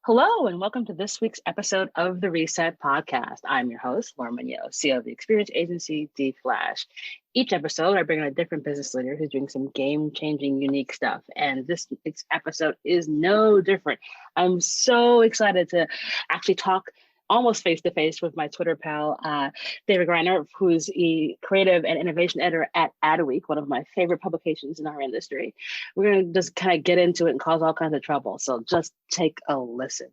Hello, and welcome to this week's episode of the Reset Podcast. I'm your host, Laura Munoz, CEO of the experience agency D Flash. Each episode, I bring on a different business leader who's doing some game-changing, unique stuff. And this week's episode is no different. I'm so excited to actually talk almost face-to-face with my Twitter pal, David Griner, who's a creative and innovation editor at Adweek, one of my favorite publications in our industry. We're going to just kind of get into it and cause all kinds of trouble. So just take a listen.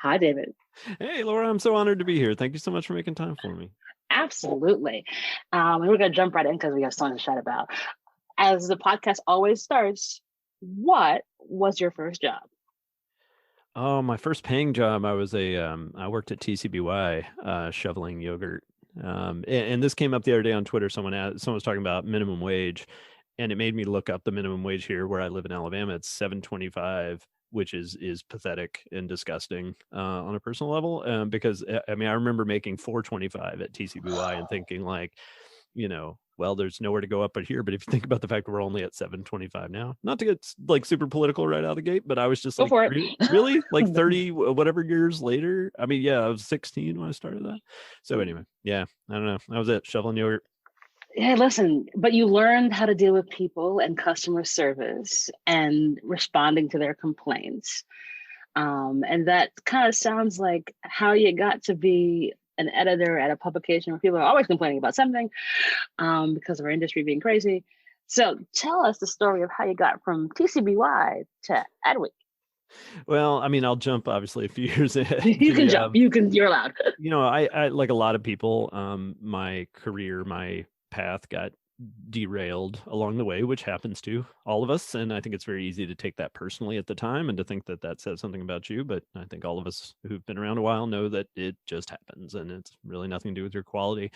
Hi, David. Hey, Laura, I'm so honored to be here. Thank you so much for making time for me. Absolutely. And we're going to jump right in because we have something to chat about. As the podcast always starts, what was your first job? Oh, my first paying job, I worked at TCBY, shoveling yogurt. And this came up the other day on Twitter. Someone was talking about minimum wage, and it made me look up the minimum wage here where I live in Alabama. It's $7.25, which is pathetic and disgusting on a personal level. Because I remember making $4.25 at TCBY and thinking like, well, there's nowhere to go up but here. But if you think about the fact that we're only at $7.25 now, not to get like super political right out of the gate, but I was just Go like, for it. really? Like 30 whatever years later? I was 16 when I started that. So anyway, yeah, I don't know. I was at shoveling yogurt. Yeah, listen, but you learned how to deal with people and customer service and responding to their complaints. And that kind of sounds like how you got to be an editor at a publication where people are always complaining about something because of our industry being crazy. So tell us the story of how you got from TCBY to Adweek. Well, I'll jump obviously a few years ahead. You can jump. You're allowed. I like a lot of people, my career, my path got derailed along the way, which happens to all of us. And I think it's very easy to take that personally at the time and to think that that says something about you. But I think all of us who've been around a while know that it just happens and it's really nothing to do with your quality.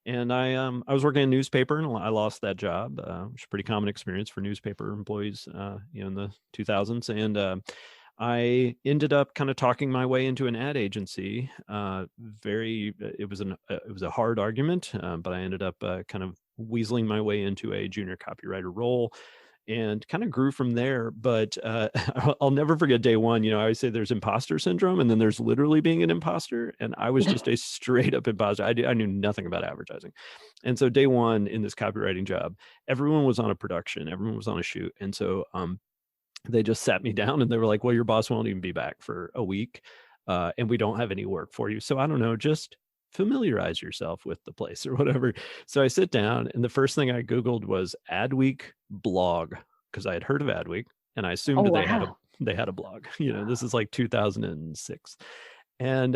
And I was working in a newspaper and I lost that job, which is a pretty common experience for newspaper employees, in the 2000s. And I ended up kind of talking my way into an ad agency. It was a hard argument, but I ended up kind of weaseling my way into a junior copywriter role and kind of grew from there. But I'll never forget day one. I always say there's imposter syndrome and then there's literally being an imposter. And I was just a straight up imposter. I knew nothing about advertising. And so day one in this copywriting job, everyone was on a production, everyone was on a shoot. And so they just sat me down and they were like, well, your boss won't even be back for a week. And we don't have any work for you. So I don't know, just familiarize yourself with the place or whatever. So I sit down and the first thing I Googled was Adweek blog because I had heard of Adweek and I assumed they had a blog. This is like 2006. And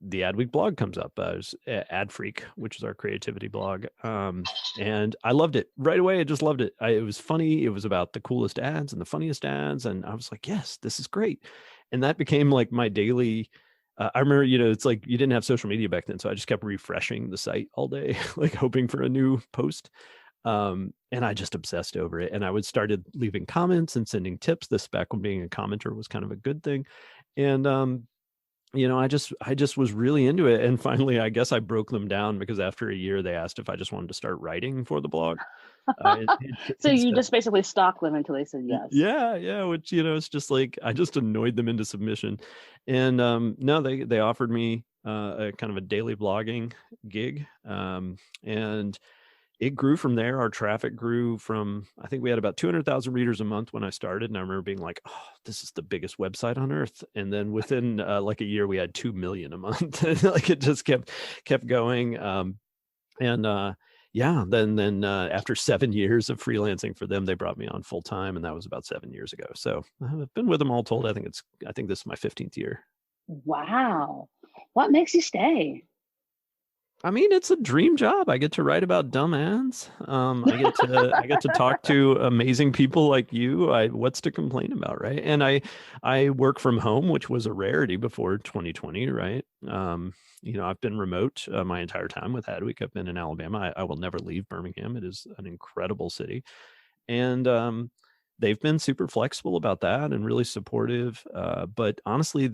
the Adweek blog comes up as Ad Freak, which is our creativity blog. And I loved it right away. I just loved it. It was funny. It was about the coolest ads and the funniest ads. And I was like, yes, this is great. And that became like my daily, I remember, it's like you didn't have social media back then. So I just kept refreshing the site all day, like hoping for a new post. And I just obsessed over it. And I started leaving comments and sending tips. This back when being a commenter was kind of a good thing. And, I just was really into it. And finally, I guess I broke them down because after a year, they asked if I just wanted to start writing for the blog. So you just basically stalked them until they said yes. Yeah. Which, it's just like, I just annoyed them into submission. And no, they offered me a kind of a daily blogging gig. And it grew from there. Our traffic grew from, I think we had about 200,000 readers a month when I started. And I remember being like, oh, this is the biggest website on earth. And then within like a year, we had 2 million a month. Like it just kept going. Then after 7 years of freelancing for them, they brought me on full time. And that was about 7 years ago. So I've been with them all told. I think this is my 15th year. Wow. What makes you stay? It's a dream job. I get to write about dumb ads. I get to talk to amazing people like you. What's to complain about, right? And I work from home, which was a rarity before 2020, right? I've been remote my entire time with Adweek. I've been in Alabama. I will never leave Birmingham. It is an incredible city, and they've been super flexible about that and really supportive. But honestly,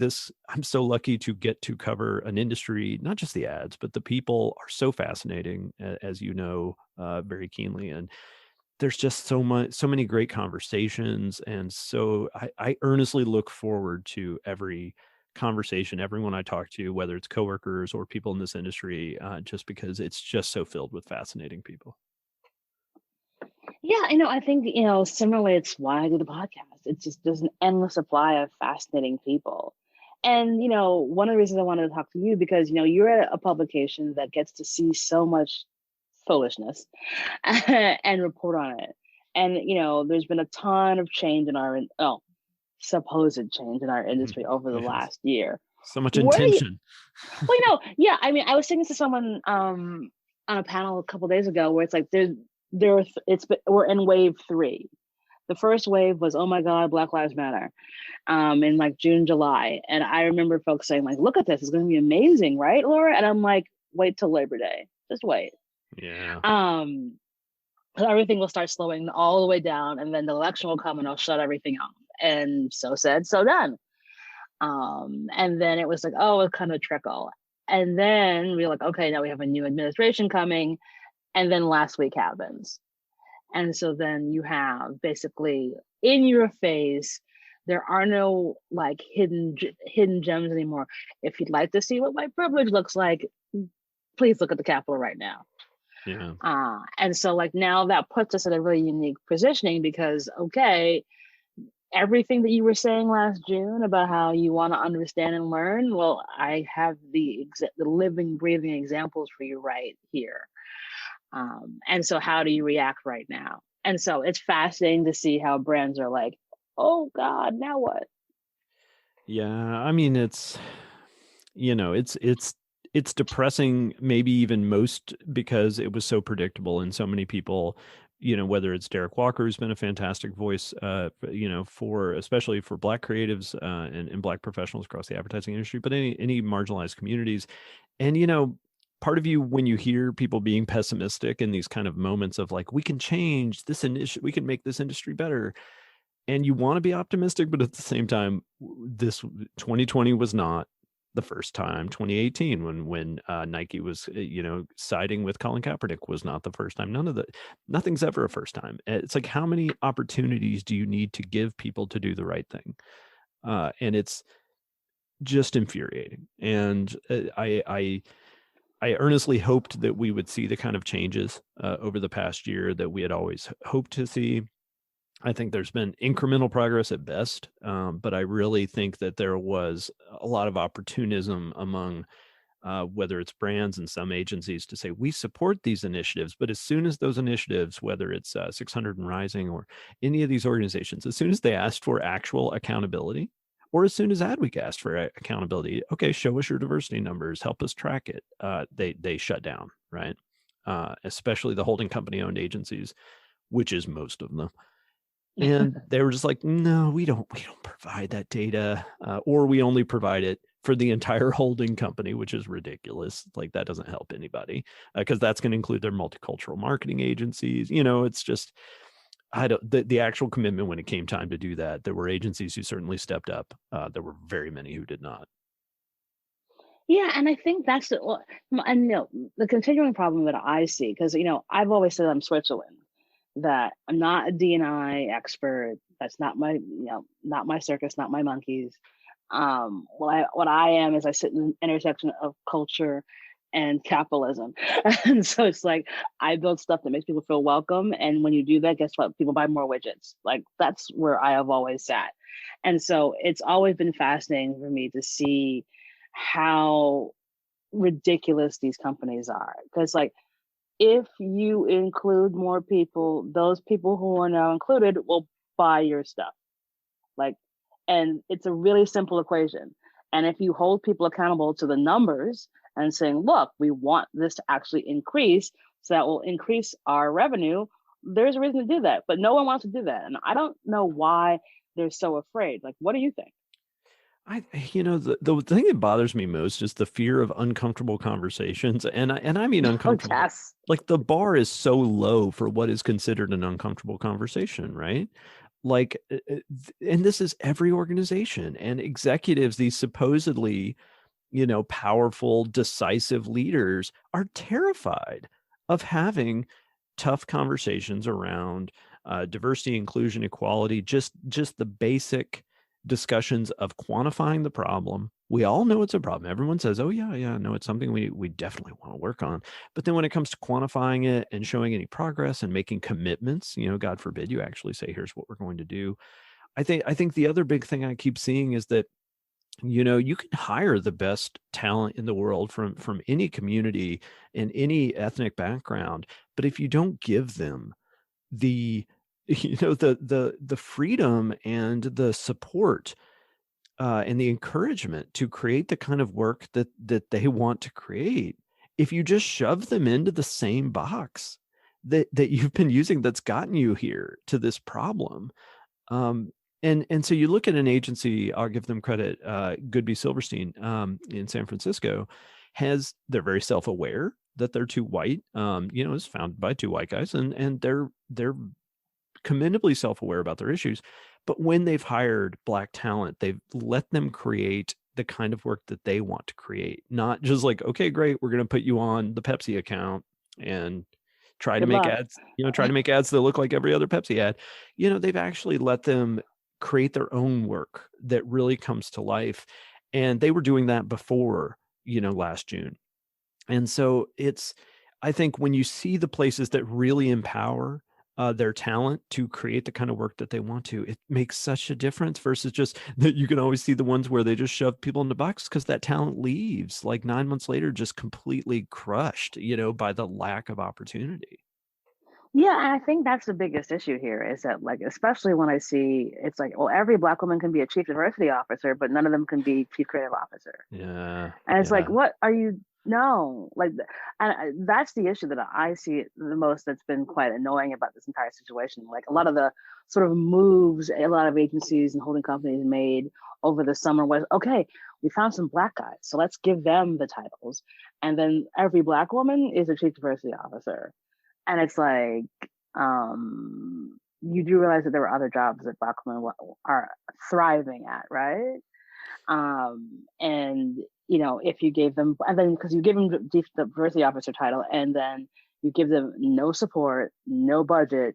I'm so lucky to get to cover an industry, not just the ads, but the people are so fascinating, as you know, very keenly. And there's just so many great conversations. And so I earnestly look forward to every conversation, everyone I talk to, whether it's coworkers or people in this industry, just because it's just so filled with fascinating people. Yeah, I think, similarly, it's why I do the podcast. It's just there's an endless supply of fascinating people. And, one of the reasons I wanted to talk to you because, you're at a publication that gets to see so much foolishness and report on it. And, there's been a ton of change in supposed change in our Mhm. industry over the Yes. last year. So much What are you, intention. well, yeah, I mean, I was saying to someone on a panel a couple days ago where it's like we're in wave 3. The first wave was, oh my God, Black Lives Matter, in like June, July. And I remember folks saying, like, look at this, it's gonna be amazing, right, Laura? And I'm like, wait till Labor Day. Just wait. Yeah. Um, everything will start slowing all the way down, and then the election will come and it'll shut everything off. And so said, so done. And then it was like, oh, it kind of trickle. And then we were like, okay, now we have a new administration coming. And then last week happens. And so then you have basically in your face, there are no like hidden gems anymore. If you'd like to see what white privilege looks like, please look at the Capitol right now. Yeah. And so like now that puts us in a really unique positioning because, okay, everything that you were saying last June about how you want to understand and learn, well, I have the living, breathing examples for you right here. And so how do you react right now? And so it's fascinating to see how brands are like, oh God, now what? Yeah. I mean, it's depressing, maybe even most because it was so predictable and so many people, whether it's Derek Walker, who's been a fantastic voice, for especially for Black creatives and Black professionals across the advertising industry, but any marginalized communities. And part of you, when you hear people being pessimistic in these kind of moments of like, we can change this initiative, we can make this industry better, and you want to be optimistic, but at the same time, this 2020 was not the first time. 2018, when Nike was siding with Colin Kaepernick, was not the first time. Nothing's ever a first time. It's like, how many opportunities do you need to give people to do the right thing? And it's just infuriating. And I earnestly hoped that we would see the kind of changes over the past year that we had always hoped to see. I think there's been incremental progress at best, but I really think that there was a lot of opportunism among whether it's brands and some agencies to say, we support these initiatives. But as soon as those initiatives, whether it's 600 and Rising or any of these organizations, as soon as they asked for actual accountability, or as soon as Adweek asked for accountability, okay, show us your diversity numbers, help us track it, they shut down, right? Especially the holding company owned agencies, which is most of them. And they were just like, no, we don't provide that data, or we only provide it for the entire holding company, which is ridiculous. Like, that doesn't help anybody, because that's going to include their multicultural marketing agencies. It's just, I don't, the actual commitment when it came time to do that, there were agencies who certainly stepped up. There were very many who did not. Yeah, and I think that's and the continuing problem that I see, because I've always said I'm Switzerland, that I'm not a D&I expert. That's not my not my circus, not my monkeys. What I am is I sit in the intersection of culture and capitalism, and so it's like I build stuff that makes people feel welcome, and when you do that, guess what? People buy more widgets. Like that's where I have always sat, and so it's always been fascinating for me to see how ridiculous these companies are. Because like if you include more people, those people who are now included will buy your stuff. Like, and it's a really simple equation. And if you hold people accountable to the numbers and saying, look, we want this to actually increase, so that will increase our revenue, there's a reason to do that. But no one wants to do that. And I don't know why they're so afraid. Like, what do you think? The thing that bothers me most is the fear of uncomfortable conversations, and I mean Oh, uncomfortable. yes. Like, the bar is so low for what is considered an uncomfortable conversation, right? Like, and this is every organization and executives. These supposedly, powerful, decisive leaders are terrified of having tough conversations around diversity, inclusion, equality, just the basic discussions of quantifying the problem. We all know it's a problem. Everyone says, "Oh yeah, yeah, no, it's something we definitely want to work on." But then when it comes to quantifying it and showing any progress and making commitments, God forbid you actually say, "Here's what we're going to do." I think the other big thing I keep seeing is that you can hire the best talent in the world from any community and any ethnic background, but if you don't give them the the freedom and the support and the encouragement to create the kind of work that they want to create, if you just shove them into the same box that you've been using that's gotten you here to this problem. um, and so you look at an agency, I'll give them credit, Goodby Silverstein, in San Francisco, they're very self-aware that they're too white. It's founded by two white guys, and they're commendably self-aware about their issues. But when they've hired Black talent, they've let them create the kind of work that they want to create, not just like, okay, great, we're going to put you on the Pepsi account and try to Good make luck. ads, try to make ads that look like every other Pepsi ad. They've actually let them create their own work that really comes to life. And they were doing that before, last June. And so I think when you see the places that really empower their talent to create the kind of work that they want to, it makes such a difference versus just that you can always see the ones where they just shove people in the box because that talent leaves like 9 months later, just completely crushed, by the lack of opportunity. Yeah, and I think that's the biggest issue here is that, like, especially when I see it's like, well, every Black woman can be a chief diversity officer, but none of them can be chief creative officer. Yeah. And it's like, Yeah. what are you? No, like, and that's the issue that I see the most. That's been quite annoying about this entire situation. Like a lot of the sort of moves a lot of agencies and holding companies made over the summer was, okay, we found some Black guys, so let's give them the titles, and then every Black woman is a chief diversity officer. And it's like, you do realize that there were other jobs that Black women are thriving at, right? And if you gave them, and then because you give them the diversity officer title, and then you give them no support, no budget,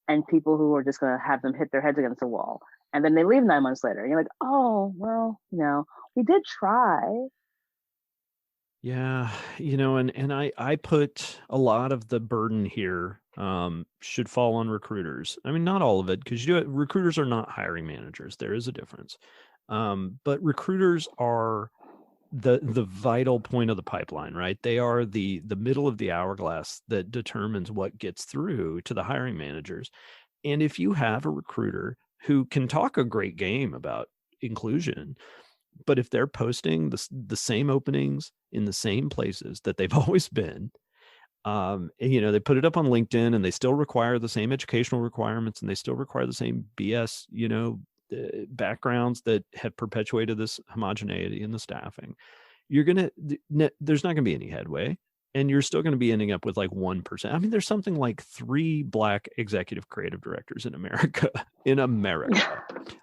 and people who are just going to have them hit their heads against the wall, and then they leave 9 months later. And you're like, oh well, we did try. Yeah, and I put a lot of the burden here should fall on recruiters. I mean, not all of it, because recruiters are not hiring managers. There is a difference. But recruiters are the vital point of the pipeline, right? They are the middle of the hourglass that determines what gets through to the hiring managers. And if you have a recruiter who can talk a great game about inclusion, but if they're posting the same openings in the same places that they've always been, and, they put it up on LinkedIn and they still require the same educational requirements and they still require the same BS, backgrounds that have perpetuated this homogeneity in the staffing, there's not going to be any headway. And you're still going to be ending up with like 1%. I mean, there's something like 3 Black executive creative directors in America,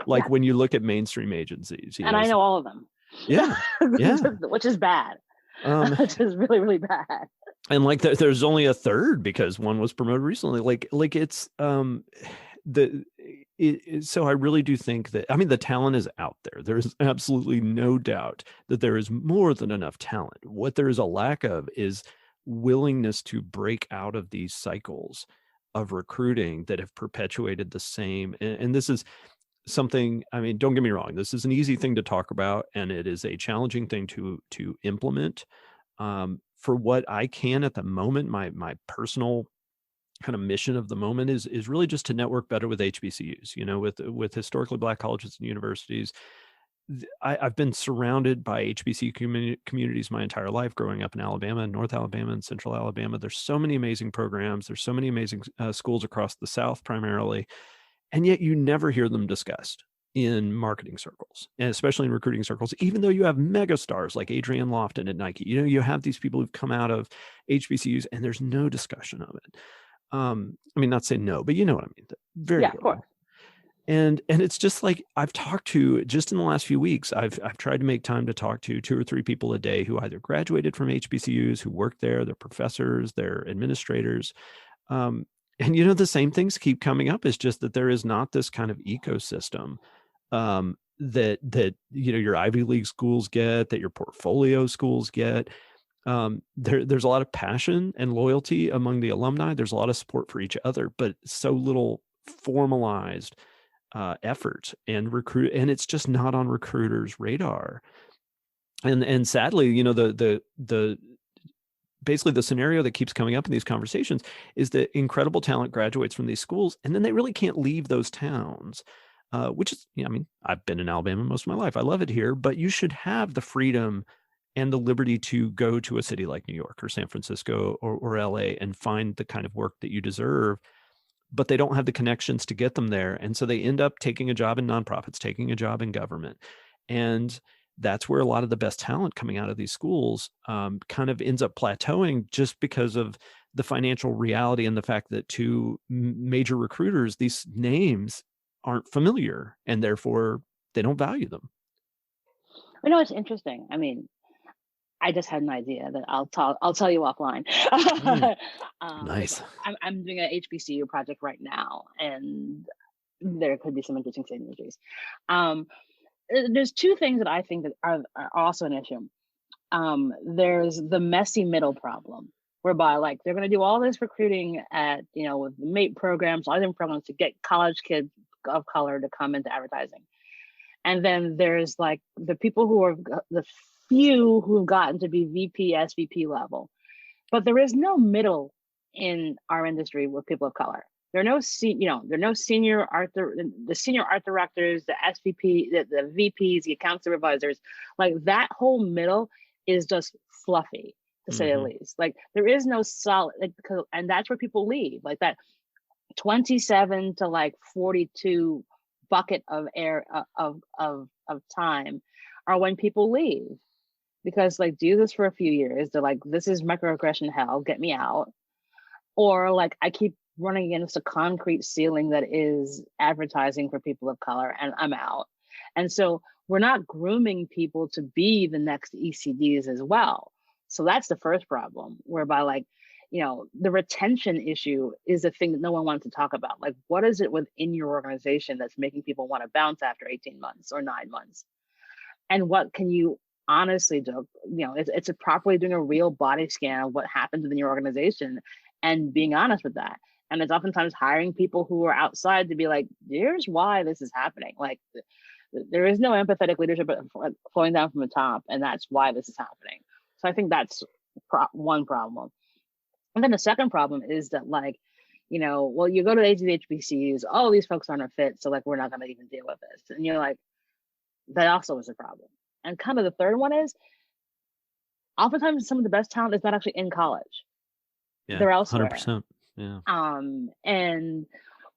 like Yeah. when you look at mainstream agencies, And I know all of them. yeah, yeah. Which is bad. Um, Which is really, really bad. and like there's only a third because one was promoted recently. Like it's so I really do think that, I mean, the talent is out there. There is absolutely no doubt that there is more than enough talent. What there is a lack of is willingness to break out of these cycles of recruiting that have perpetuated the same. And this is something, I mean, don't get me wrong, this is an easy thing to talk about and it is a challenging thing to implement. For what I can at the moment, my personal kind of mission of the moment is really just to network better with HBCUs, with historically Black colleges and universities. I've been surrounded by HBCU communities my entire life, growing up in Alabama, North Alabama, and Central Alabama. There's so many amazing programs. There's so many amazing schools across the South primarily, and yet you never hear them discussed in marketing circles, and especially in recruiting circles, even though you have mega stars like Adrienne Lofton at Nike. You have these people who've come out of HBCUs and there's no discussion of it. I mean, not say no, but you know what I mean. Very Yeah, of little. course. And it's just like I've talked to, just in the last few weeks, I've tried to make time to talk to 2 or 3 people a day who either graduated from HBCUs, who work there, they're professors, they're administrators, Um, and the same things keep coming up. Is just that there is not this kind of ecosystem that your Ivy League schools get, that your portfolio schools get. There's a lot of passion and loyalty among the alumni. There's a lot of support for each other, but so little formalized effort and it's just not on recruiters' radar. And sadly, the basically the scenario that keeps coming up in these conversations is that incredible talent graduates from these schools, and then they really can't leave those towns. Which is, I mean, I've been in Alabama most of my life. I love it here, but you should have the freedom and the liberty to go to a city like New York or San Francisco or LA and find the kind of work that you deserve. But they don't have the connections to get them there. And so they end up taking a job in nonprofits, taking a job in government. And that's where a lot of the best talent coming out of these schools kind of ends up plateauing, just because of the financial reality and the fact that to major recruiters, these names aren't familiar and therefore they don't value them. It's interesting. I mean, I just had an idea that I'll tell you offline. Mm, Like nice. I'm doing a HBCU project right now, and there could be some interesting synergies. Um, there's two things that I think that are also an issue. There's the messy middle problem, whereby like they're going to do all this recruiting at with mate programs, all different programs to get college kids of color to come into advertising. And then there's like the people who are the few who've gotten to be VP, SVP level. But there is no middle in our industry with people of color. There are no there are no senior art, the senior art directors, the SVP, the VPs, the account supervisors. Like that whole middle is just fluffy, to say the least. Like there is no solid, and that's where people leave. Like that 27 to like 42 bucket of air of time are when people leave, because like do this for a few years, they're like, this is microaggression hell, get me out. Or like I keep running against a concrete ceiling that is advertising for people of color and I'm out. And so we're not grooming people to be the next ECDs as well. So that's the first problem, whereby like the retention issue is a thing that no one wants to talk about. Like, what is it within your organization that's making people want to bounce after 18 months or 9 months? And what can you honestly do? It's a properly doing a real body scan of what happens within your organization and being honest with that. And it's oftentimes hiring people who are outside to be like, here's why this is happening. Like, there is no empathetic leadership flowing down from the top, and that's why this is happening. So I think that's one problem. And then the second problem is that, like, well, you go to HBCUs, oh, these folks aren't a fit, so like we're not going to even deal with this. And you're like, that also is a problem. And kind of the third one is, oftentimes some of the best talent is not actually in college; Yeah, they're elsewhere. 100%. Yeah. And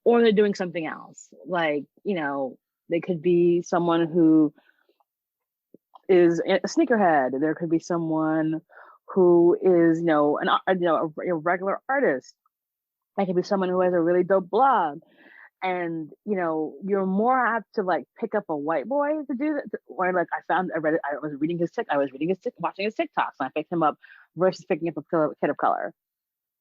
or they're doing something else. Like they could be someone who is a sneakerhead. There could be someone who is a regular artist. It could be someone who has a really dope blog. And you're more apt to like pick up a white boy to do that. Or like I was reading watching his TikToks, and I picked him up versus picking up a kid of color.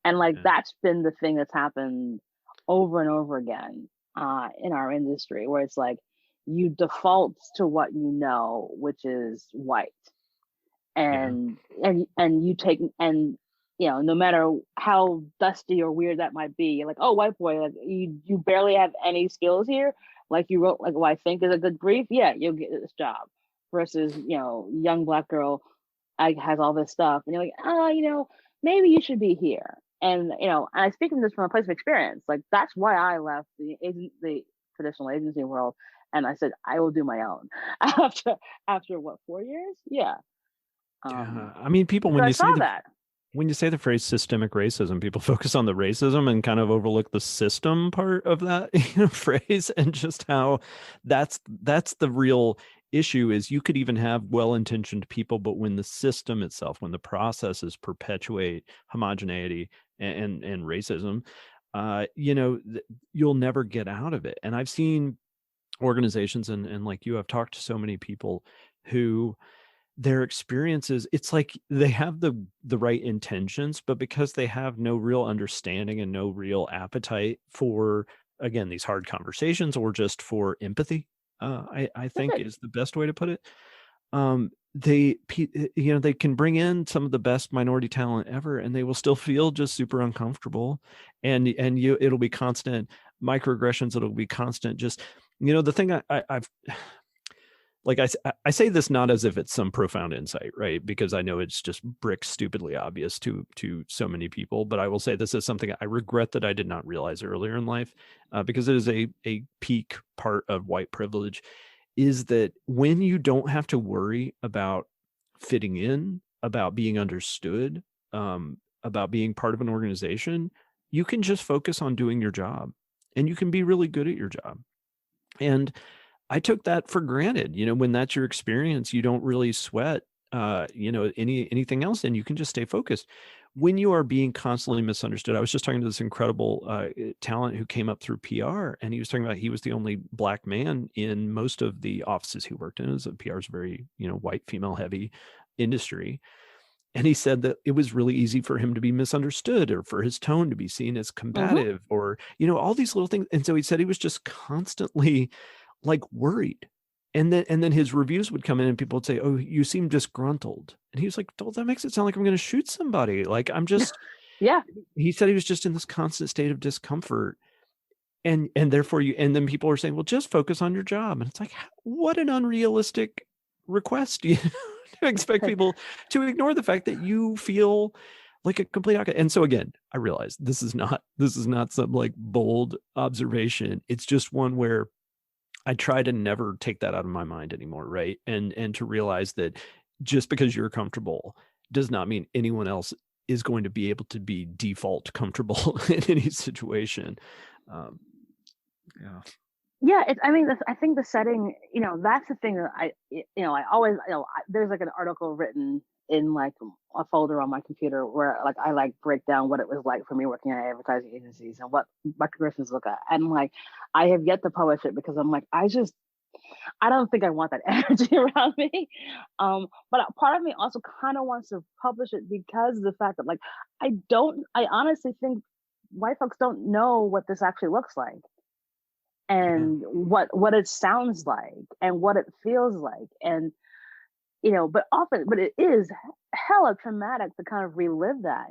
And like that's been the thing that's happened over and over again in our industry, where it's like you default to what you know, which is white, and you take, and no matter how dusty or weird that might be, you're like, oh, white boy, like you barely have any skills here. Like you wrote like what I think is a good brief, yeah, you'll get this job. Versus young black girl has all this stuff, and you're like, oh, maybe you should be here. And I speak of this from a place of experience. Like that's why I left the traditional agency world, and I said I will do my own after what, 4 years? Yeah. I mean, people I saw that. when you say the phrase systemic racism, people focus on the racism and kind of overlook the system part of that phrase, and just how that's the real issue. Is you could even have well-intentioned people, but when the system itself, when the processes perpetuate homogeneity and racism, you'll never get out of it. And I've seen organizations and like you, I've talked to so many people who their experiences, it's like they have the right intentions, but because they have no real understanding and no real appetite for, again, these hard conversations or just for empathy, I That's think it. is the best way to put it. They can bring in some of the best minority talent ever, and they will still feel just super uncomfortable, and it'll be constant microaggressions. It'll be constant. Just, the thing I've like I say this not as if it's some profound insight, right? Because I know it's just brick stupidly obvious to so many people. But I will say this is something I regret that I did not realize earlier in life, because it is a peak part of white privilege, is that when you don't have to worry about fitting in, about being understood, about being part of an organization, you can just focus on doing your job, and you can be really good at your job. And I took that for granted. When that's your experience, you don't really sweat, anything else, and you can just stay focused. When you are being constantly misunderstood, I was just talking to this incredible talent who came up through PR, and he was talking about he was the only Black man in most of the offices he worked in. As PR is a very, white, female heavy industry. And he said that it was really easy for him to be misunderstood, or for his tone to be seen as Hmm. combative, or, all these little things. And so he said he was just constantly like worried. And then his reviews would come in and people would say, "Oh, you seem disgruntled." And he was like, "Oh, that makes it sound like I'm going to shoot somebody. Like I'm just," Yeah. he said he was just in this constant state of discomfort. And therefore and then people are saying, "Well, just focus on your job." And it's like, what an unrealistic request, to expect people to ignore the fact that you feel like a complete outcast. And so again, I realize this is not some like bold observation. It's just one where I try to never take that out of my mind anymore, right? And to realize that just because you're comfortable does not mean anyone else is going to be able to be default comfortable in any situation. Um, yeah. Yeah, I mean, I think the setting, that's the thing that I always, there's like an article written in like a folder on my computer where like I like break down what it was like for me working at advertising agencies and what my conversions look at. And like, I have yet to publish it because I'm like, I don't think I want that energy around me. But part of me also kind of wants to publish it because of the fact that like, I honestly think white folks don't know what this actually looks like Yeah. and what it sounds like and what it feels like. And but it is hella traumatic to kind of relive that.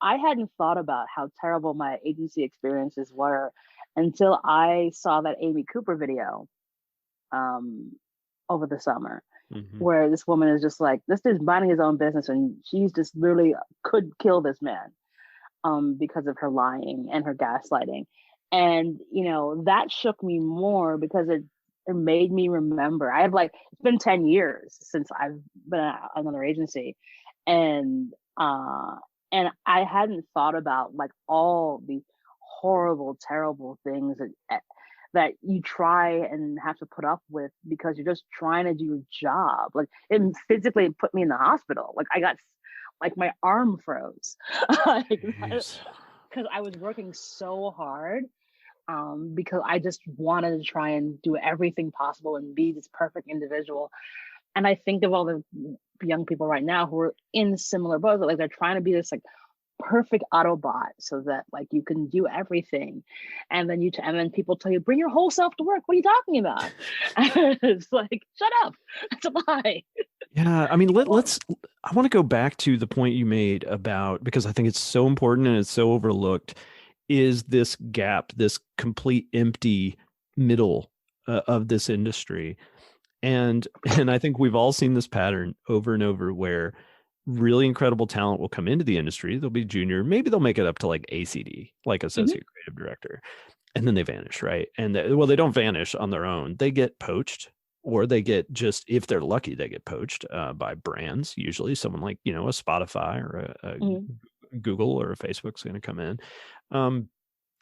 I hadn't thought about how terrible my agency experiences were until I saw that Amy Cooper video um over the summer, Hmm. where this woman is just like, this dude's minding his own business and she's just literally could kill this man because of her lying and her gaslighting. And that shook me more because it made me remember. I have like, it's been 10 years since I've been at another agency, and and I hadn't thought about like all the horrible, terrible things that you try and have to put up with because you're just trying to do your job. Like it physically put me in the hospital. Like I got like my arm froze. Like, Jeez. because I was working so hard, because I just wanted to try and do everything possible and be this perfect individual. And I think of all the young people right now who are in similar boats, like they're trying to be this like perfect Autobot so that like you can do everything, and then and then people tell you bring your whole self to work. What are you talking about? It's like, shut up, that's a lie. Yeah, I mean, Well, I want to go back to the point you made about, because I think it's so important and it's so overlooked, is this gap, this complete empty middle of this industry. And I think we've all seen this pattern over and over, where really incredible talent will come into the industry. They'll be junior, maybe they'll make it up to like ACD, like mhm. associate creative director, and then they vanish, right? And well, they don't vanish on their own. They get poached, or they get, just if they're lucky, they get poached by brands. Usually, someone like a Spotify or Mhm. a Google or a Facebook's going to come in. Um,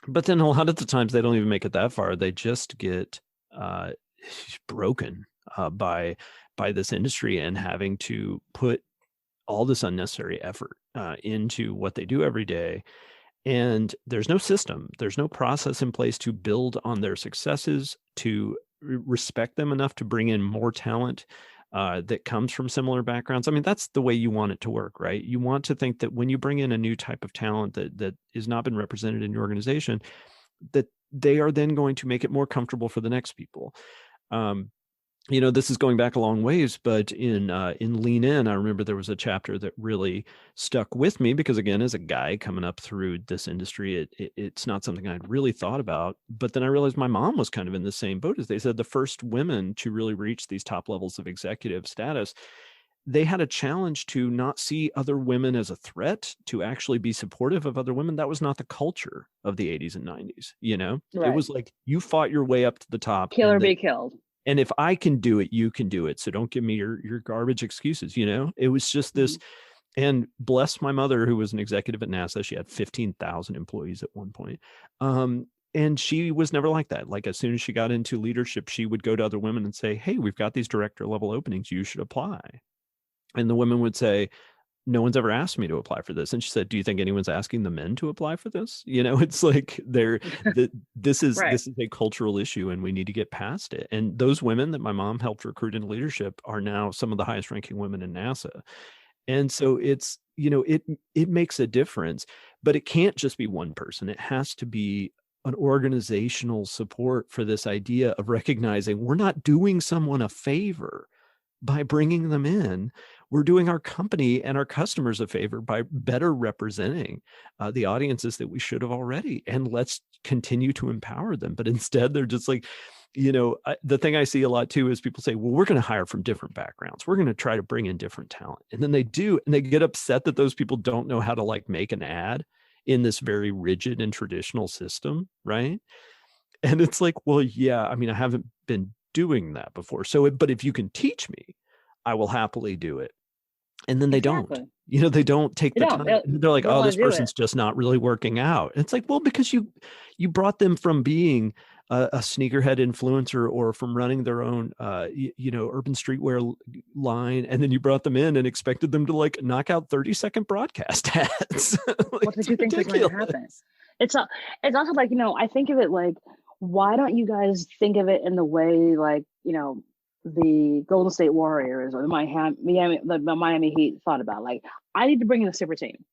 but then a lot of the times they don't even make it that far. They just get uh, broken by this industry, and having to put all this unnecessary effort into what they do every day. And there's no system, there's no process in place to build on their successes, to respect them enough to bring in more talent, that comes from similar backgrounds. I mean, that's the way you want it to work, right? You want to think that when you bring in a new type of talent that has not been represented in your organization, that they are then going to make it more comfortable for the next people. This is going back a long ways, but in Lean In, I remember there was a chapter that really stuck with me because, again, as a guy coming up through this industry, it's not something I'd really thought about. But then I realized my mom was kind of in the same boat as they said. The first women to really reach these top levels of executive status, they had a challenge to not see other women as a threat, to actually be supportive of other women. That was not the culture of the 80s and 90s. It Right. was like you fought your way up to the top, Kill or be killed. and if I can do it, you can do it. So don't give me your garbage excuses. It was just this. Mhm. And bless my mother, who was an executive at NASA. She had 15,000 employees at one point. And she was never like that. Like, as soon as she got into leadership, she would go to other women and say, hey, we've got these director level openings. You should apply. And the women would say, no one's ever asked me to apply for this. And she said, do you think anyone's asking the men to apply for this? It's like this is Right. a cultural issue, and we need to get past it. And those women that my mom helped recruit into leadership are now some of the highest ranking women in NASA. And so it's, it makes a difference, but it can't just be one person. It has to be an organizational support for this idea of recognizing we're not doing someone a favor by bringing them in. We're doing our company and our customers a favor by better representing the audiences that we should have already. And let's continue to empower them. But instead, they're just like, the thing I see a lot too is people say, well, we're going to hire from different backgrounds. We're going to try to bring in different talent. And then they do, and they get upset that those people don't know how to like make an ad in this very rigid and traditional system, right? And it's like, well, yeah, I mean, I haven't been doing that before. But if you can teach me, I will happily do it. And then they don't. Exactly. They don't take They the don't. time. They're like, They don't oh, want this to do it. person's just not really working out. And it's like, well, because you brought them from being a sneakerhead influencer or from running their own urban streetwear line, and then you brought them in and expected them to like knock out 30-second broadcast ads. Like, What did it's you think was going to ridiculous. happen? It's a, it's also like, I think of it like, why don't you guys think of it in the way like, the Golden State Warriors or the Miami Heat thought about? Like, I need to bring in a super team.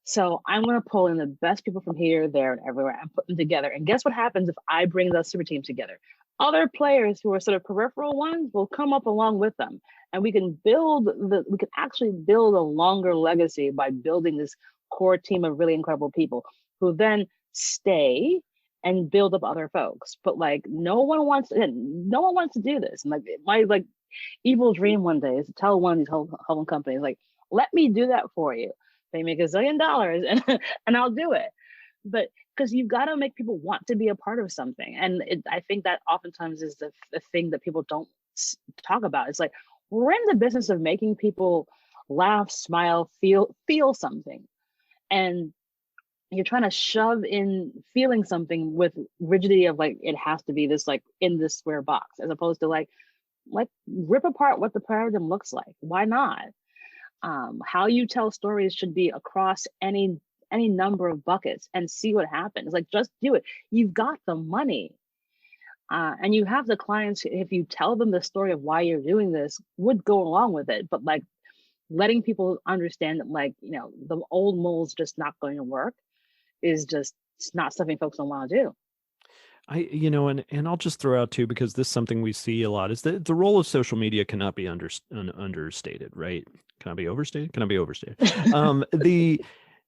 So I'm going to pull in the best people from here, there, and everywhere and put them together. And guess what happens if I bring those super teams together? Other players who are sort of peripheral ones will come up along with them. And we can actually build a longer legacy by building this core team of really incredible people who then stay and build up other folks. But like no one wants to do this. And like my evil dream one day is to tell one of these whole companies, like, let me do that for you. They make $1 zillion and I'll do it. But because you've got to make people want to be a part of something. And I think that oftentimes is the thing that people don't talk about. It's like, we're in the business of making people laugh, smile, feel something. And you're trying to shove in feeling something with rigidity of like, it has to be this like in this square box, as opposed to like rip apart what the paradigm looks like. Why not? How you tell stories should be across any number of buckets and see what happens. Like, just do it. You've got the money, and you have the clients. If you tell them the story of why you're doing this, would go along with it. But like letting people understand that like the old mold's just not going to work is just, it's not something folks don't want to do. And I'll just throw out too, because this is something we see a lot, is that the role of social media cannot be understated, right? Can I be overstated? Can I be overstated?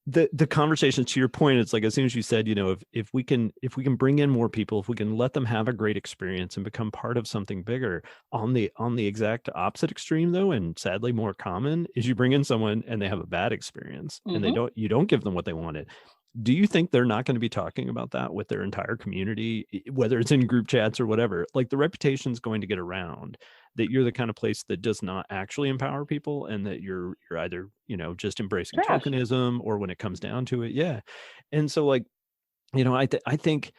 The conversation, to your point, it's like, as soon as you said, if we can bring in more people, if we can let them have a great experience and become part of something bigger. On the exact opposite extreme though, and sadly more common, is you bring in someone and they have a bad experience and you don't give them what they wanted. Do you think they're not going to be talking about that with their entire community, whether it's in group chats or whatever? Like, the reputation's going to get around that you're the kind of place that does not actually empower people, and that you're either, just embracing Trash. tokenism, or when it comes down to it. Yeah. And so like, I think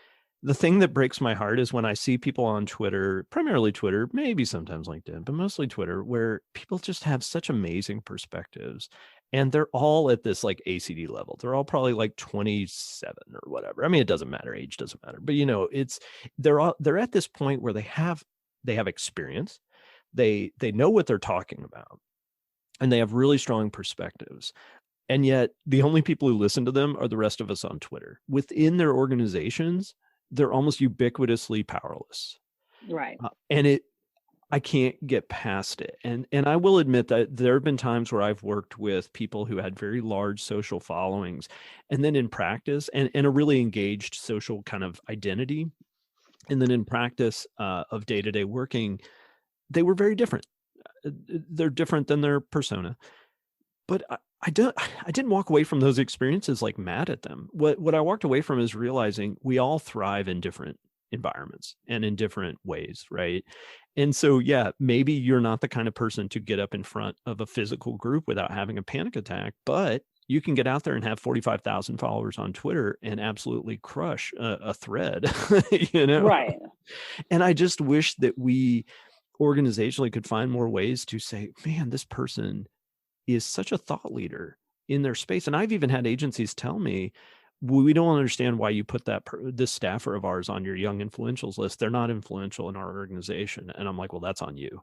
the thing that breaks my heart is when I see people on Twitter, primarily Twitter, maybe sometimes LinkedIn, but mostly Twitter, where people just have such amazing perspectives. And they're all at this like ACD level. They're all probably like 27 or whatever. I mean, it doesn't matter. Age doesn't matter. But they're at this point where they have experience. They know what they're talking about, and they have really strong perspectives. And yet the only people who listen to them are the rest of us on Twitter. Within their organizations, they're almost ubiquitously powerless. Right. And I can't get past it. And I will admit that there have been times where I've worked with people who had very large social followings, and then in practice, and a really engaged social kind of identity. And then in practice of day-to-day working, they were very different. They're different than their persona. But I didn't walk away from those experiences like mad at them. What I walked away from is realizing we all thrive in different environments and in different ways, right? And so, yeah, maybe you're not the kind of person to get up in front of a physical group without having a panic attack, but you can get out there and have 45,000 followers on Twitter and absolutely crush a thread, you know? Right. And I just wish that we organizationally could find more ways to say, man, this person is such a thought leader in their space. And I've even had agencies tell me, we don't understand why you put this staffer of ours on your young influentials list. They're not influential in our organization. And I'm like, well, that's on you.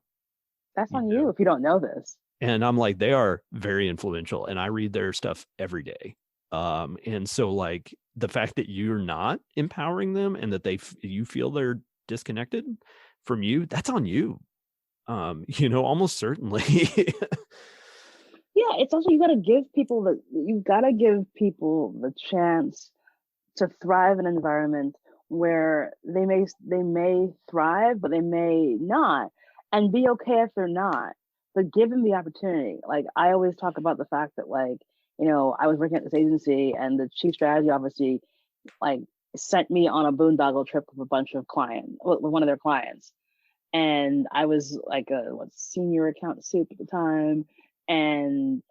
That's on you if you don't know this. And I'm like, they are very influential, and I read their stuff every day. And so like the fact that you're not empowering them and that you feel they're disconnected from you, that's on you. Almost certainly. Yeah, it's also, you've got to give people the chance to thrive in an environment where they may thrive, but they may not, and be okay if they're not. But give them the opportunity. Like, I always talk about the fact that, like, I was working at this agency, and the chief strategy officer, like, sent me on a boondoggle trip with a bunch of clients, with one of their clients. And I was like a senior account soup at the time, and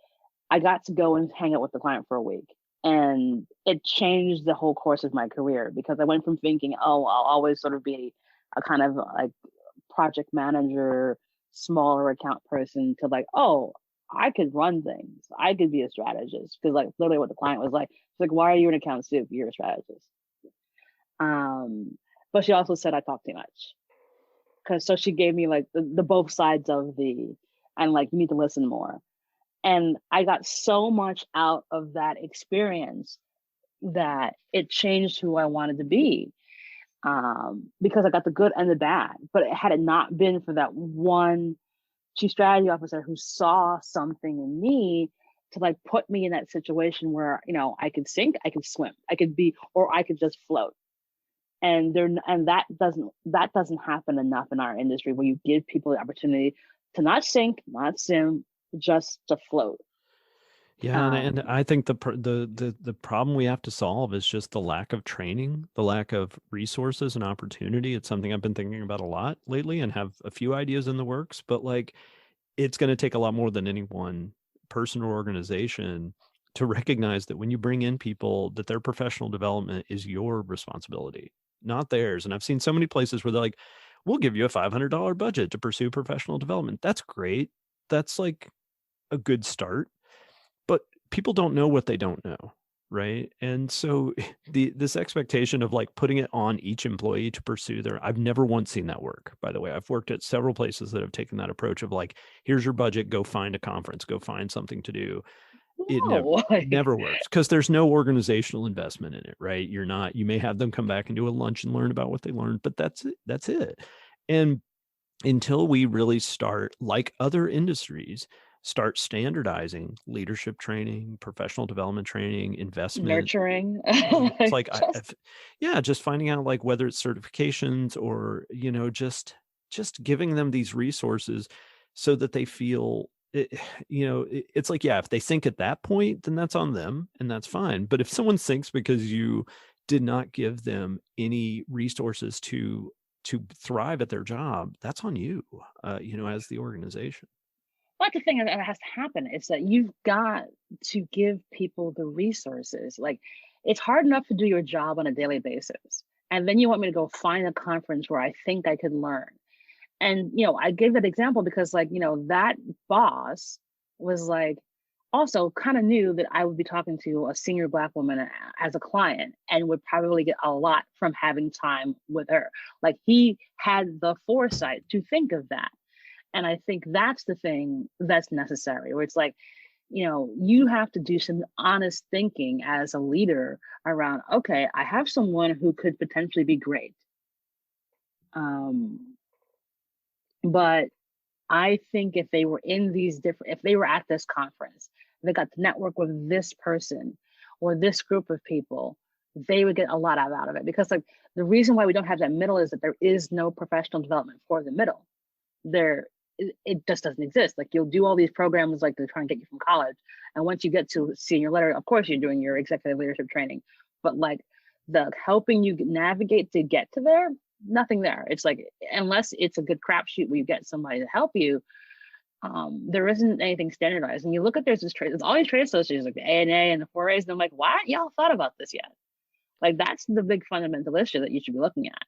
I got to go and hang out with the client for a week. And it changed the whole course of my career, because I went from thinking, oh, I'll always sort of be a kind of like project manager, smaller account person, to like, oh, I could run things. I could be a strategist. Because like literally what the client was like, it's like, why are you an account soup? You're a strategist. But she also said I talk too much. So she gave me like the both sides of and like, you need to listen more. And I got so much out of that experience that it changed who I wanted to be, because I got the good and the bad. But had it not been for that one chief strategy officer who saw something in me to like put me in that situation where, I could sink, I could swim, I could be, or I could just float. And that doesn't happen enough in our industry, where you give people the opportunity to not sink, not swim, just to float. Yeah, and I think the problem we have to solve is just the lack of training, the lack of resources and opportunity. It's something I've been thinking about a lot lately, and have a few ideas in the works, but like, it's going to take a lot more than any one person or organization to recognize that when you bring in people, that their professional development is your responsibility, not theirs. And I've seen so many places where they're like, we'll give you a $500 budget to pursue professional development. That's great. That's like a good start, but people don't know what they don't know, right? And so this expectation of like putting it on each employee to pursue I've never once seen that work, by the way. I've worked at several places that have taken that approach of like, here's your budget, go find a conference, go find something to do. It never works, because there's no organizational investment in it, right? You may have them come back and do a lunch and learn about what they learned, but that's it. And until we really start, like other industries, start standardizing leadership training, professional development training, investment, nurturing. It's like, just finding out like whether it's certifications or, just giving them these resources so that they feel it's like, yeah, if they sink at that point, then that's on them and that's fine. But if someone sinks because you did not give them any resources to thrive at their job, that's on you, as the organization. But the thing that has to happen is that you've got to give people the resources. Like, it's hard enough to do your job on a daily basis. And then you want me to go find a conference where I think I could learn. And, I gave that example because, like, that boss was like, also kind of knew that I would be talking to a senior Black woman as a client, and would probably get a lot from having time with her. Like, he had the foresight to think of that. And I think that's the thing that's necessary, where it's like, you have to do some honest thinking as a leader around, okay, I have someone who could potentially be great. Um, but I think if they were if they were at this conference, they got to network with this person or this group of people, they would get a lot out of it. Because like the reason why we don't have that middle is that there is no professional development for the middle. It just doesn't exist. Like you'll do all these programs like they're trying to get you from college. And once you get to senior letter, of course you're doing your executive leadership training. But like the helping you navigate to get to there, nothing there. It's like, unless it's a good crapshoot where you get somebody to help you, there isn't anything standardized. And you look at there's all these trade associations like the ANA and the 4As, and I'm like, why haven't y'all thought about this yet? Like that's the big fundamental issue that you should be looking at.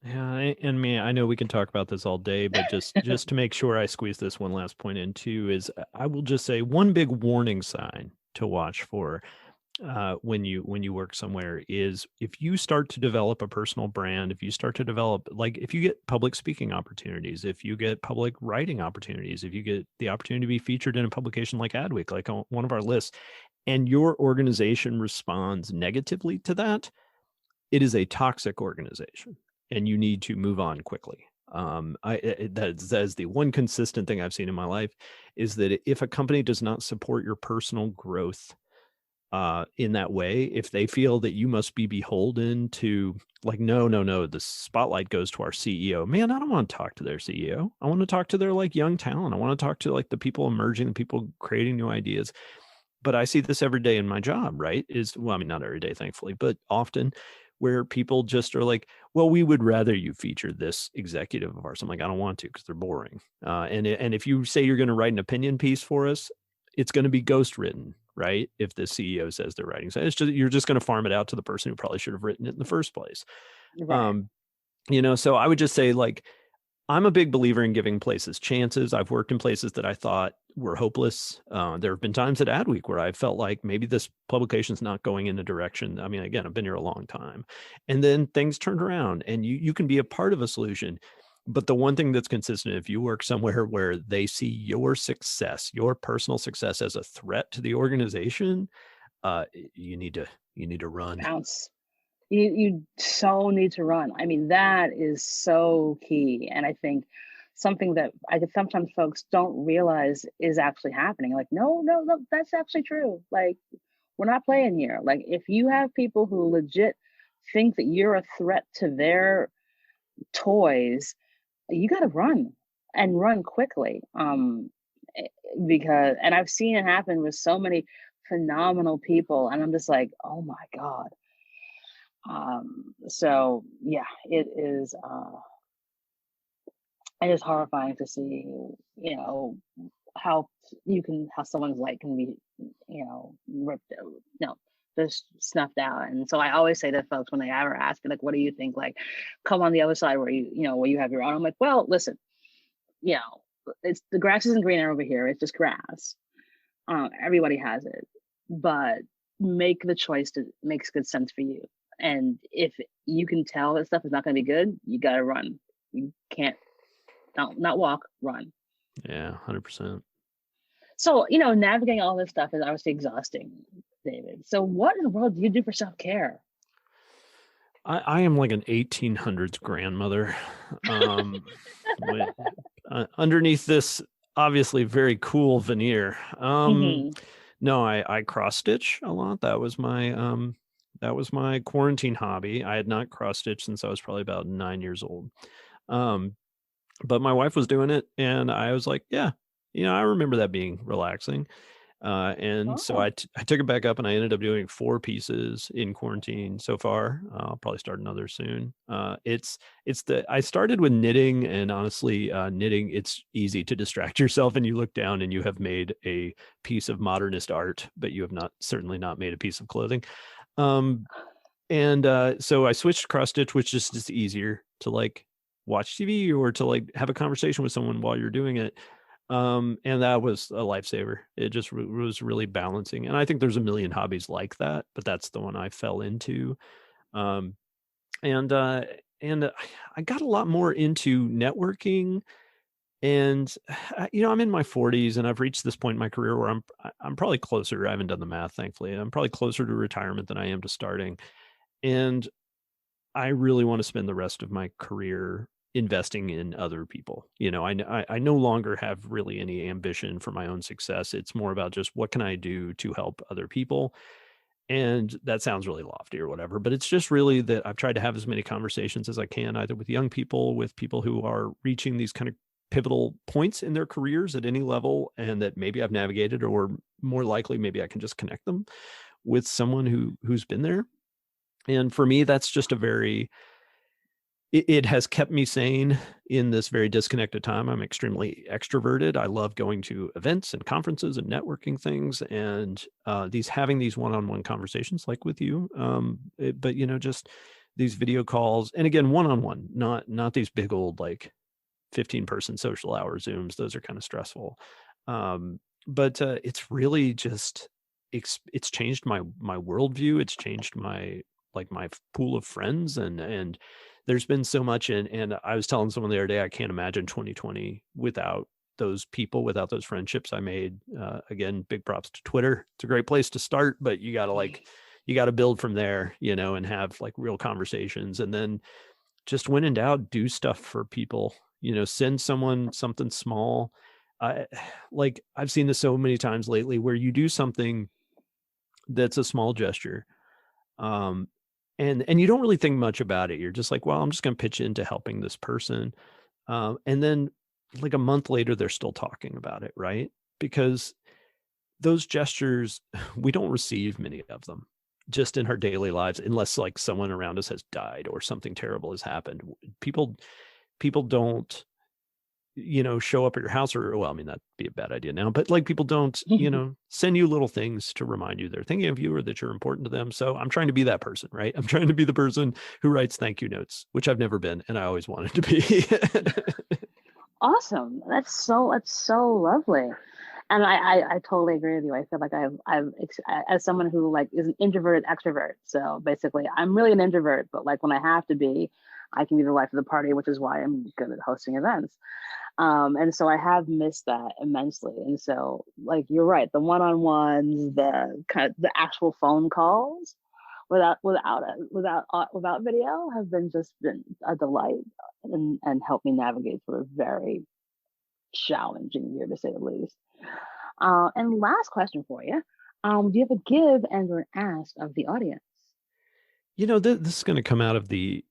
Yeah, and me, I know we can talk about this all day, but just to make sure I squeeze this one last point in too is I will just say one big warning sign to watch for when you work somewhere is if you start to develop a personal brand, if you start to develop, like if you get public speaking opportunities, if you get public writing opportunities, if you get the opportunity to be featured in a publication like Adweek, like on one of our lists, and your organization responds negatively to that, it is a toxic organization and you need to move on quickly. That's the one consistent thing I've seen in my life is that if a company does not support your personal growth in that way, if they feel that you must be beholden to like, no, the spotlight goes to our CEO, man, I don't want to talk to their CEO. I want to talk to their like young talent. I want to talk to like the people emerging, the people creating new ideas. But I see this every day in my job, right? Well, I mean, not every day, thankfully, but often where people just are like, well, we would rather you feature this executive of ours. I'm like, I don't want to because they're boring. And if you say you're going to write an opinion piece for us, it's going to be ghost written, right? If the CEO says they're writing, so you're just going to farm it out to the person who probably should have written it in the first place. Right. Um, so I would just say like I'm a big believer in giving places chances. I've worked in places that I thought were hopeless. There have been times at Adweek where I felt like maybe this publication's not going in a direction. I mean, again, I've been here a long time. And then things turned around and you can be a part of a solution. But the one thing that's consistent, if you work somewhere where they see your success, your personal success as a threat to the organization, you need to run. Bounce. You so need to run. I mean, that is so key. And I think something that I think sometimes folks don't realize is actually happening. Like, no, that's actually true. Like, we're not playing here. Like, if you have people who legit think that you're a threat to their toys, you got to run and run quickly. Because, and I've seen it happen with so many phenomenal people, and I'm just like, oh my God. So yeah, it is horrifying to see, how how someone's light can be, ripped out, just snuffed out. And so I always say to folks when they ever ask me, like, what do you think? Like, come on the other side where where you have your own. I'm like, well, listen, it's the grass isn't greener over here. It's just grass. Everybody has it, but make the choice that makes good sense for you. And if you can tell that stuff is not going to be good, you got to run. You can't not walk, run. Yeah, 100%. So, navigating all this stuff is obviously exhausting, David. So what in the world do you do for self-care? I am like an 1800s grandmother. Underneath this obviously very cool veneer. Hmm. No, I cross stitch a lot. That was my quarantine hobby. I had not cross stitched since I was probably about 9 years old. But my wife was doing it, and I was like, yeah, I remember that being relaxing. And so Oh, I took it back up and I ended up doing 4 pieces in quarantine so far. I'll probably start another soon. I started with knitting, and honestly, knitting, it's easy to distract yourself and you look down and you have made a piece of modernist art, but you have certainly not made a piece of clothing. So I switched to cross stitch, which is just easier to like watch TV or to like have a conversation with someone while you're doing it. And that was a lifesaver. It just was really balancing. And I think there's a million hobbies like that, but that's the one I fell into. Um, and I got a lot more into networking And I'm in my 40s, and I've reached this point in my career where I'm probably closer. I haven't done the math, thankfully. I'm probably closer to retirement than I am to starting. And I really want to spend the rest of my career investing in other people. I no longer have really any ambition for my own success. It's more about just what can I do to help other people. And that sounds really lofty or whatever, but it's just really that I've tried to have as many conversations as I can, either with young people, with people who are reaching these kind of pivotal points in their careers at any level, and that maybe I've navigated, or more likely, maybe I can just connect them with someone who's been there. And for me, that's just it has kept me sane in this very disconnected time. I'm extremely extroverted. I love going to events and conferences and networking things, and having these one-on-one conversations like with you. But just these video calls, and again, one-on-one, not these big old like 15-person social hour Zooms. Those are kind of stressful. But it's really just it's changed my worldview. It's changed my pool of friends, and there's been so much. And I was telling someone the other day, I can't imagine 2020 without those people, without those friendships I made. Again, big props to Twitter. It's a great place to start, but you got to build from there, and have like real conversations. And then just when in doubt, do stuff for people, send someone something small. I I've seen this so many times lately, where you do something that's a small gesture, um, and you don't really think much about it. You're just like, well, I'm just going to pitch into helping this person. And then like a month later, they're still talking about it, right? Because those gestures, we don't receive many of them just in our daily lives, unless like someone around us has died or something terrible has happened. People don't, show up at your house, or, well, I mean, that'd be a bad idea now, but like people don't, send you little things to remind you they're thinking of you or that you're important to them. So I'm trying to be that person, right? I'm trying to be the person who writes thank you notes, which I've never been, and I always wanted to be. Awesome. That's so lovely. And I totally agree with you. I feel like as someone who like is an introverted extrovert. So basically, I'm really an introvert, but like when I have to be, I can be the life of the party, which is why I'm good at hosting events. And so I have missed that immensely. And so, like you're right, the one-on-ones, the actual phone calls, without video, have been a delight, and helped me navigate through a very challenging year, to say the least. And last question for you. Do you have a give and or an ask of the audience? This is going to come out of the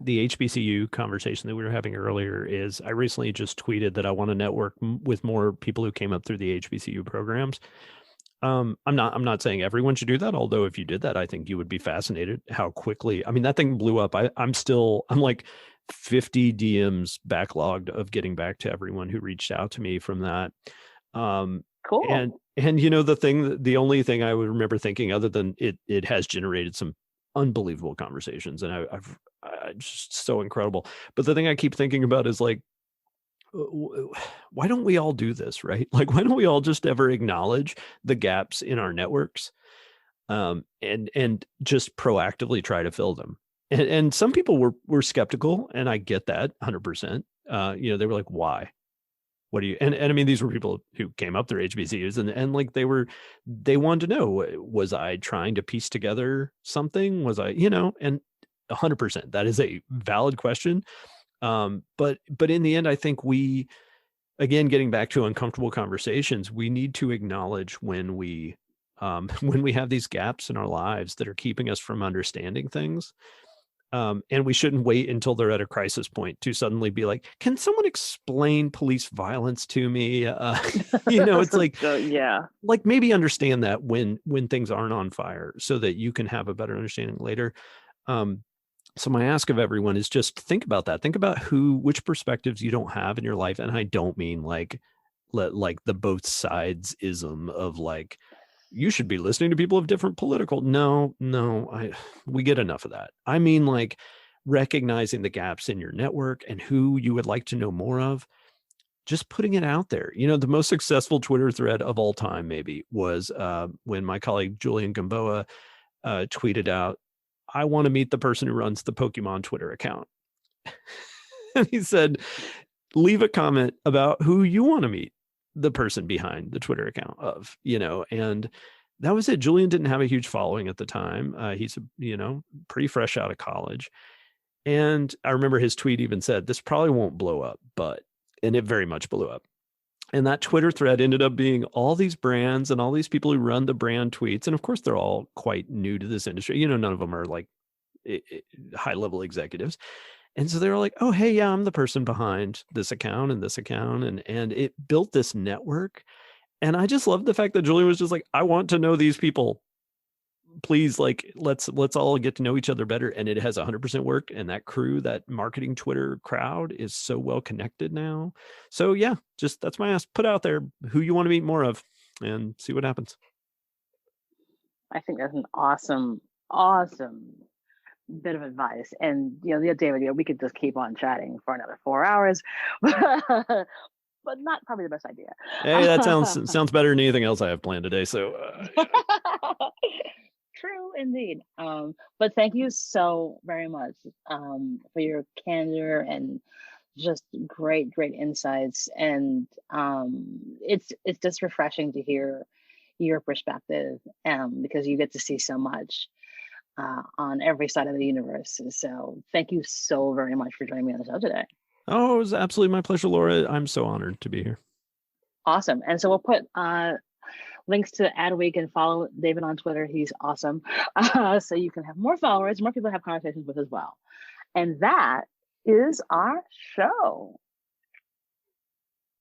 HBCU conversation that we were having earlier. Is I recently just tweeted that I want to network with more people who came up through the HBCU programs. I'm not saying everyone should do that, although if you did that, I think you would be fascinated how quickly. I mean, that thing blew up. I'm like 50 DMs backlogged of getting back to everyone who reached out to me from that. Um, and Cool. the only thing I would remember thinking, other than it has generated some unbelievable conversations, and I just so incredible. But the thing I keep thinking about is like, why don't we all do this, right? Like, why don't we all just ever acknowledge the gaps in our networks, and just proactively try to fill them? And some people were skeptical, and I get that 100%. They were like, why? What do you, and I mean, these were people who came up through HBCUs, and like they wanted to know, was I trying to piece together something? Was I, and 100%, that is a valid question. But in the end, I think again, getting back to uncomfortable conversations, we need to acknowledge when we when we have these gaps in our lives that are keeping us from understanding things. And we shouldn't wait until they're at a crisis point to suddenly be like, can someone explain police violence to me? It's Yeah. like maybe understand that when things aren't on fire, so that you can have a better understanding later. Um, so my ask of everyone is just think about that. Think about which perspectives you don't have in your life. And I don't mean like the both sides ism of like, you should be listening to people of different political. No, we get enough of that. I mean, like recognizing the gaps in your network and who you would like to know more of, just putting it out there. The most successful Twitter thread of all time maybe was when my colleague Julian Gamboa tweeted out, I want to meet the person who runs the Pokemon Twitter account. And he said, leave a comment about who you want to meet the person behind the Twitter account of, and that was it. Julian didn't have a huge following at the time. He's, pretty fresh out of college. And I remember his tweet even said, this probably won't blow up, and it very much blew up. And that Twitter thread ended up being all these brands and all these people who run the brand tweets. And of course, they're all quite new to this industry. None of them are like high level executives. And so they were like, oh, hey, yeah, I'm the person behind this account and this account. And it built this network. And I just love the fact that Julian was just like, I want to know these people. Please, like, let's all get to know each other better. And it has 100% worked. And that crew, that marketing Twitter crowd is so well connected now. So yeah, just that's my ask. Put out there who you want to meet more of and see what happens. I think that's an awesome bit of advice. And David, we could just keep on chatting for another 4 hours, but not probably the best idea. Hey, that sounds better than anything else I have planned today. So True indeed. But thank you so very much for your candor and just great insights. And it's just refreshing to hear your perspective because you get to see so much on every side of the universe. So thank you so very much for joining me on the show today. Oh, it was absolutely my pleasure, Laura. I'm so honored to be here. Awesome. And so we'll put links to Adweek and follow David on Twitter. He's awesome. So you can have more followers, more people to have conversations with as well. And that is our show.